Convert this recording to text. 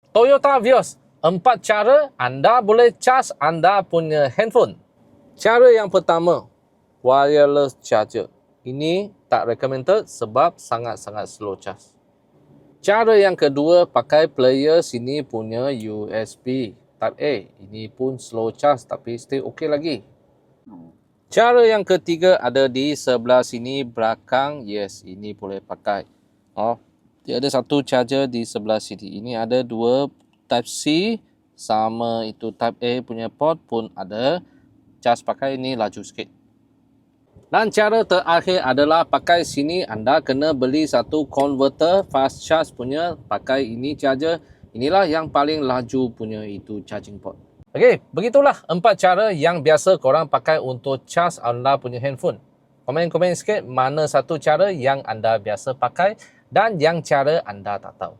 Toyota Vios, 4 cara anda boleh cas anda punya handphone. Cara yang pertama, wireless charger. Ini tak recommended sebab sangat-sangat slow charge. Cara yang kedua, pakai player sini punya USB Type A. Ini pun slow charge tapi still okey lagi. Cara yang ketiga ada di sebelah sini belakang. Yes, ini boleh pakai. Dia ada satu charger di sebelah sini. Ini ada dua Type C sama itu Type A punya port pun ada. Charge pakai ini laju sikit. Dan cara terakhir adalah pakai sini anda kena beli satu converter fast charge punya, pakai ini charger. Inilah yang paling laju punya itu charging port. Okey, begitulah 4 cara yang biasa korang pakai untuk charge anda punya handphone. Komen-komen sikit mana satu cara yang anda biasa pakai dan yang cara anda tak tahu.